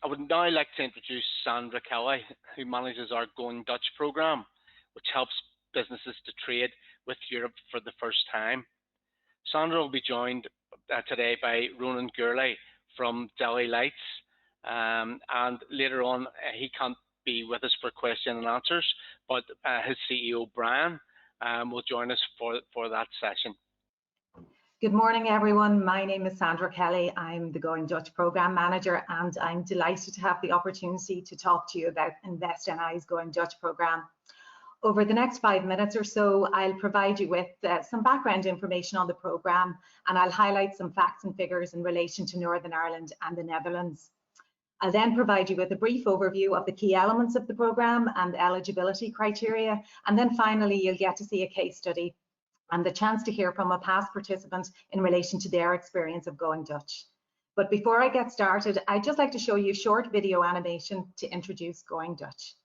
I would now like to introduce Sandra Kelly, who manages our Going Dutch programme, which helps businesses to trade with Europe for the first time. Sandra will be joined today by Ronan Gurley from Delhi Lights, and later on he can't be with us for question and answers, but his CEO Brian will join us for that session. Good morning, everyone. My name is Sandra Kelly. I'm the Going Dutch Programme Manager, and I'm delighted to have the opportunity to talk to you about InvestNI's Going Dutch Programme. Over the next 5 minutes or so, I'll provide you with some background information on the programme, and I'll highlight some facts and figures in relation to Northern Ireland and the Netherlands. I'll then provide you with a brief overview of the key elements of the programme and eligibility criteria, and then finally you'll get to see a case study and the chance to hear from a past participant in relation to their experience of Going Dutch. But before I get started, I'd just like to show you a short video animation to introduce Going Dutch.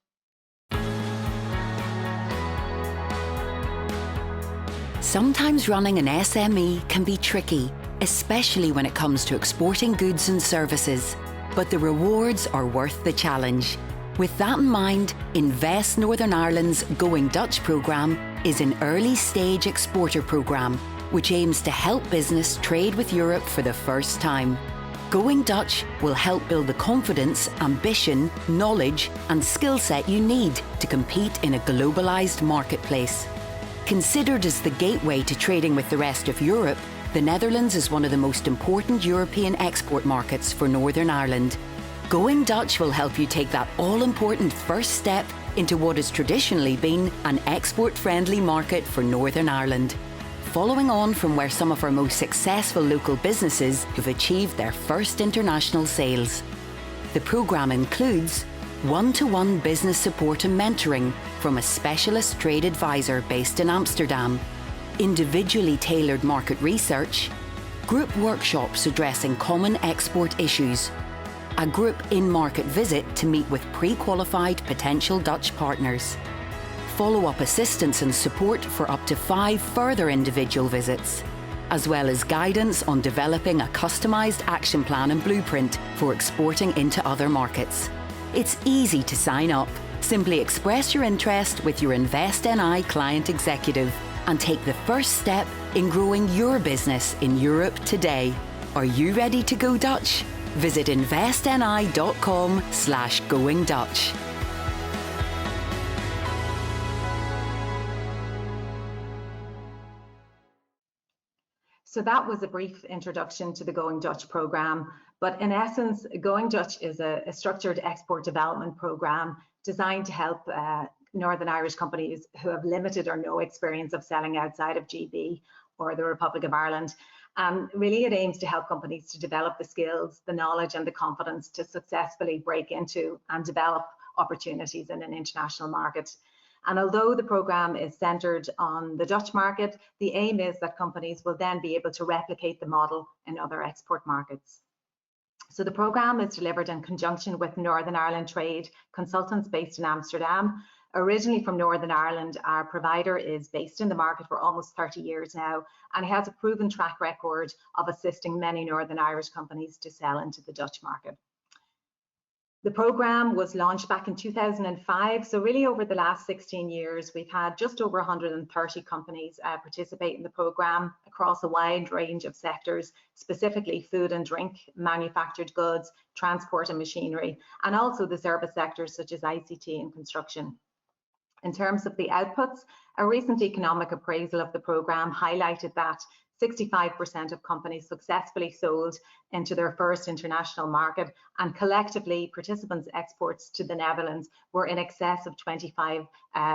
Sometimes running an SME can be tricky, especially when it comes to exporting goods and services, but the rewards are worth the challenge. With that in mind, Invest Northern Ireland's Going Dutch programme is an early-stage exporter programme which aims to help business trade with Europe for the first time. Going Dutch will help build the confidence, ambition, knowledge and skill set you need to compete in a globalised marketplace. Considered as the gateway to trading with the rest of Europe, the Netherlands is one of the most important European export markets for Northern Ireland. Going Dutch will help you take that all-important first step into what has traditionally been an export-friendly market for Northern Ireland, following on from where some of our most successful local businesses have achieved their first international sales. The programme includes one-to-one business support and mentoring from a specialist trade advisor based in Amsterdam, individually tailored market research, group workshops addressing common export issues, a group in-market visit to meet with pre-qualified potential Dutch partners, follow-up assistance and support for up to 5 further individual visits, as well as guidance on developing a customised action plan and blueprint for exporting into other markets. It's easy to sign up. Simply express your interest with your InvestNI client executive and take the first step in growing your business in Europe today. Are you ready to go Dutch? Visit investni.com/goingdutch. So that was a brief introduction to the Going Dutch programme, but in essence, Going Dutch is a structured export development programme designed to help Northern Irish companies who have limited or no experience of selling outside of GB or the Republic of Ireland. Really, it aims to help companies to develop the skills, the knowledge and the confidence to successfully break into and develop opportunities in an international market. And although the programme is centred on the Dutch market, the aim is that companies will then be able to replicate the model in other export markets. So the programme is delivered in conjunction with Northern Ireland Trade consultants based in Amsterdam. Originally from Northern Ireland, our provider is based in the market for almost 30 years now and has a proven track record of assisting many Northern Irish companies to sell into the Dutch market. The programme was launched back in 2005, so really over the last 16 years, we've had just over 130 companies participate in the programme across a wide range of sectors, specifically food and drink, manufactured goods, transport and machinery, and also the service sectors such as ICT and construction. In terms of the outputs, a recent economic appraisal of the programme highlighted that 65% of companies successfully sold into their first international market, and collectively participants' exports to the Netherlands were in excess of £25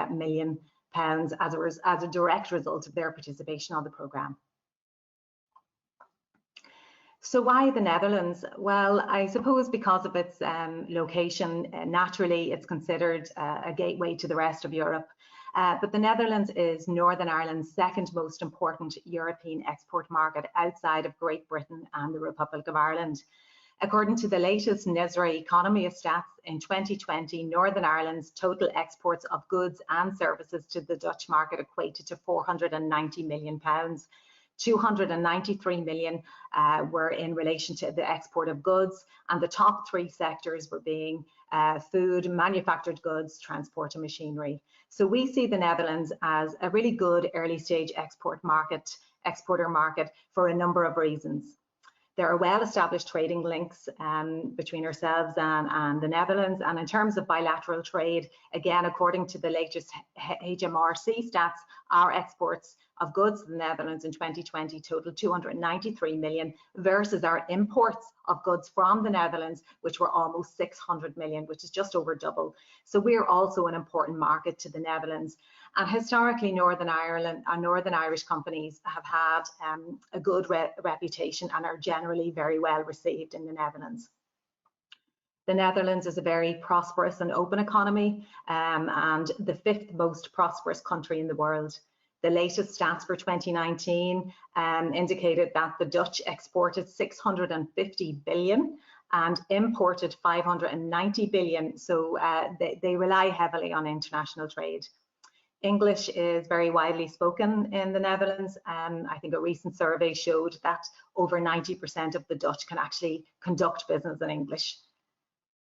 million as a direct result of their participation on the programme. So why the Netherlands? Well, I suppose because of its location, naturally it's considered a gateway to the rest of Europe. But the Netherlands is Northern Ireland's second most important European export market outside of Great Britain and the Republic of Ireland. According to the latest NISRA economy stats, in 2020, Northern Ireland's total exports of goods and services to the Dutch market equated to £490 million. 293 million were in relation to the export of goods, and the top 3 sectors were being food, manufactured goods, transport and machinery. So we see the Netherlands as a really good early stage exporter market for a number of reasons. There are well-established trading links between ourselves and the Netherlands. And in terms of bilateral trade, again, according to the latest HMRC stats, our exports of goods to the Netherlands in 2020 totaled 293 million versus our imports of goods from the Netherlands, which were almost 600 million, which is just over double. So we're also an important market to the Netherlands. And historically, Northern Ireland and Northern Irish companies have had a good reputation and are generally very well received in the Netherlands. The Netherlands is a very prosperous and open economy and the 5th most prosperous country in the world. The latest stats for 2019 indicated that the Dutch exported 650 billion and imported 590 billion. So they rely heavily on international trade. English is very widely spoken in the Netherlands. I think a recent survey showed that over 90% of the Dutch can actually conduct business in English.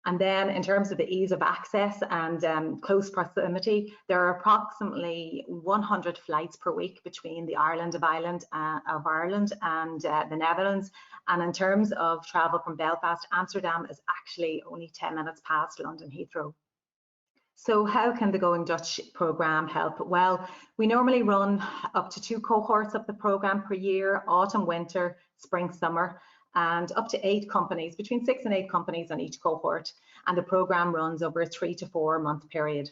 And then in terms of the ease of access and close proximity, there are approximately 100 flights per week between the island of Ireland and the Netherlands. And in terms of travel from Belfast, Amsterdam is actually only 10 minutes past London Heathrow. So how can the Going Dutch programme help? Well, we normally run up to 2 cohorts of the programme per year, autumn, winter, spring, summer, and up to 8 companies, between 6 and 8 companies on each cohort. And the programme runs over a 3 to 4 month period.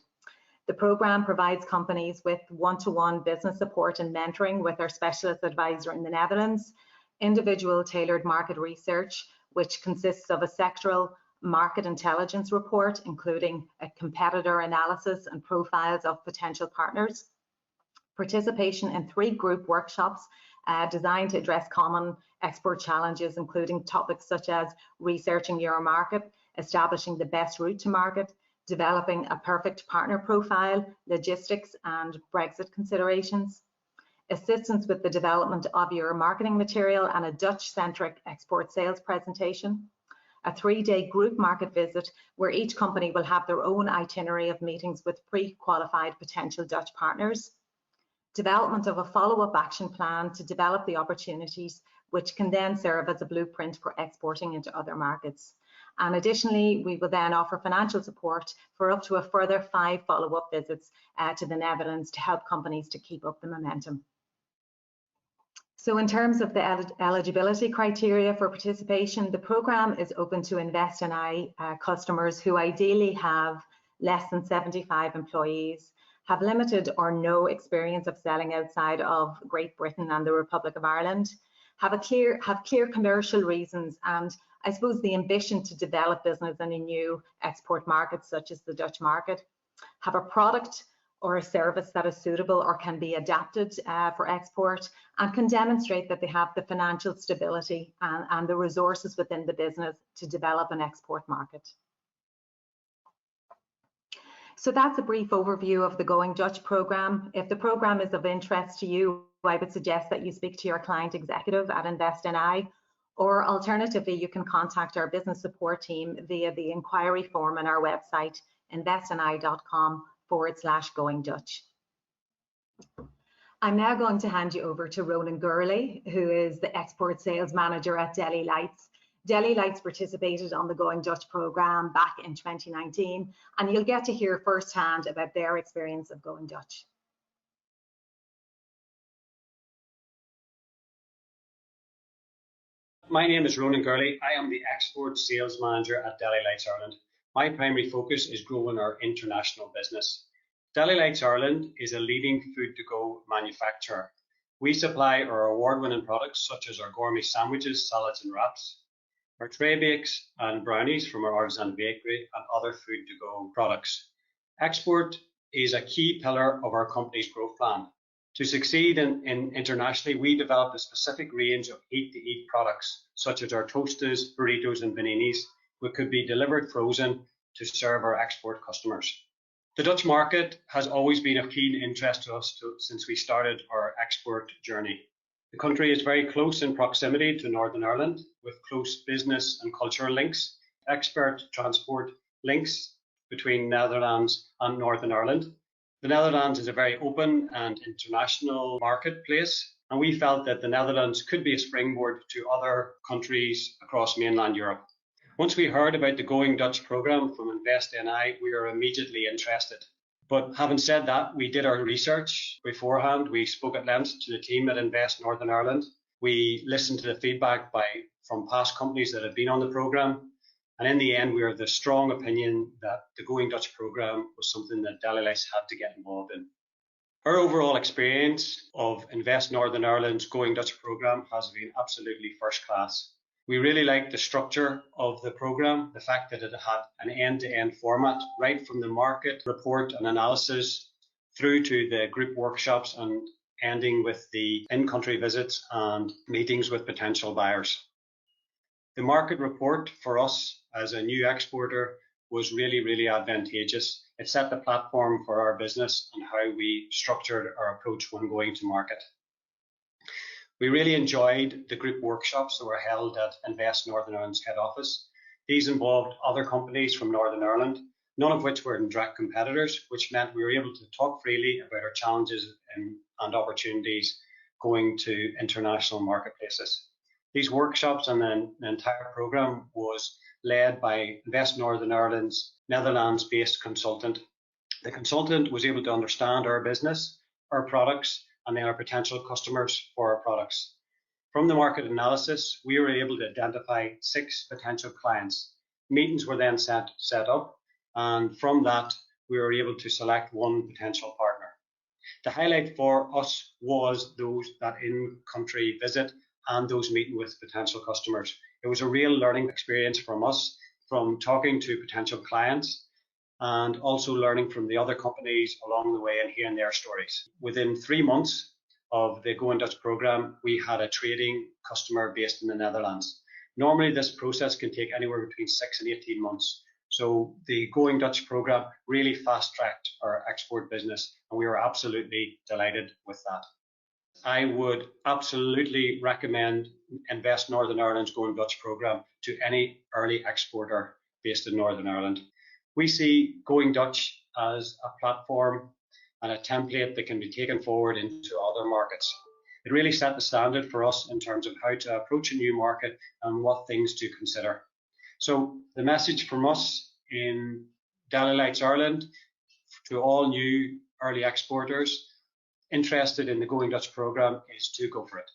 The programme provides companies with one-to-one business support and mentoring with our specialist advisor in the Netherlands, individual tailored market research, which consists of a sectoral market intelligence report, including a competitor analysis and profiles of potential partners, participation in 3 group workshops designed to address common export challenges, including topics such as researching your market, establishing the best route to market, developing a perfect partner profile, logistics and Brexit considerations, assistance with the development of your marketing material and a Dutch-centric export sales presentation, a 3-day group market visit where each company will have their own itinerary of meetings with pre-qualified potential Dutch partners, development of a follow-up action plan to develop the opportunities which can then serve as a blueprint for exporting into other markets. And additionally, we will then offer financial support for up to a further 5 follow-up visits to the Netherlands to help companies to keep up the momentum. So in terms of the eligibility criteria for participation, the programme is open to InvestNI customers who ideally have less than 75 employees, have limited or no experience of selling outside of Great Britain and the Republic of Ireland, have clear commercial reasons and I suppose the ambition to develop business in a new export market such as the Dutch market, have a product or a service that is suitable or can be adapted for export, and can demonstrate that they have the financial stability and the resources within the business to develop an export market. So that's a brief overview of the Going Dutch programme. If the programme is of interest to you, I would suggest that you speak to your client executive at InvestNI, or alternatively, you can contact our business support team via the inquiry form on our website, investni.com/Going Dutch. I'm now going to hand you over to Ronan Gurley, who is the Export Sales Manager at Deli Lights. Deli Lights participated on the Going Dutch programme back in 2019, and you'll get to hear firsthand about their experience of Going Dutch. My name is Ronan Gurley. I am the Export Sales Manager at Deli Lights Ireland. My primary focus is growing our international business. Deli Lights Ireland is a leading food-to-go manufacturer. We supply our award-winning products such as our gourmet sandwiches, salads and wraps, our tray bakes and brownies from our artisan bakery, and other food-to-go products. Export is a key pillar of our company's growth plan. To succeed internationally, we developed a specific range of eat-to-eat products, such as our toasties, burritos and paninis, which could be delivered frozen to serve our export customers. The Dutch market has always been of keen interest to us since we started our export journey. The country is very close in proximity to Northern Ireland, with close business and cultural links, expert transport links between Netherlands and Northern Ireland. The Netherlands is a very open and international marketplace, and we felt that the Netherlands could be a springboard to other countries across mainland Europe. Once we heard about the Going Dutch programme from InvestNI, we were immediately interested. But having said that, we did our research beforehand. We spoke at length to the team at Invest Northern Ireland. We listened to the feedback from past companies that had been on the programme. And in the end, we were of the strong opinion that the Going Dutch programme was something that Deli-Lights had to get involved in. Our overall experience of Invest Northern Ireland's Going Dutch programme has been absolutely first class. We really liked the structure of the programme, the fact that it had an end-to-end format, right from the market report and analysis through to the group workshops and ending with the in-country visits and meetings with potential buyers. The market report for us as a new exporter was really, really advantageous. It set the platform for our business and how we structured our approach when going to market. We really enjoyed the group workshops that were held at Invest Northern Ireland's head office. These involved other companies from Northern Ireland, none of which were direct competitors, which meant we were able to talk freely about our challenges and opportunities going to international marketplaces. These workshops and then the entire programme was led by Invest Northern Ireland's Netherlands-based consultant. The consultant was able to understand our business, our products, and then our potential customers for our products. From the market analysis, we were able to identify 6 potential clients. Meetings were then set up, and from that, we were able to select 1 potential partner. The highlight for us was those that in-country visit and those meeting with potential customers. It was a real learning experience from us, from talking to potential clients and also learning from the other companies along the way and hearing their stories. Within 3 months of the Going Dutch programme, we had a trading customer based in the Netherlands. Normally, this process can take anywhere between 6 and 18 months. So the Going Dutch programme really fast-tracked our export business, and we were absolutely delighted with that. I would absolutely recommend Invest Northern Ireland's Going Dutch programme to any early exporter based in Northern Ireland. We see Going Dutch as a platform and a template that can be taken forward into other markets. It really set the standard for us in terms of how to approach a new market and what things to consider. So the message from us in Deli-Lights Ireland to all new early exporters interested in the Going Dutch programme is to go for it.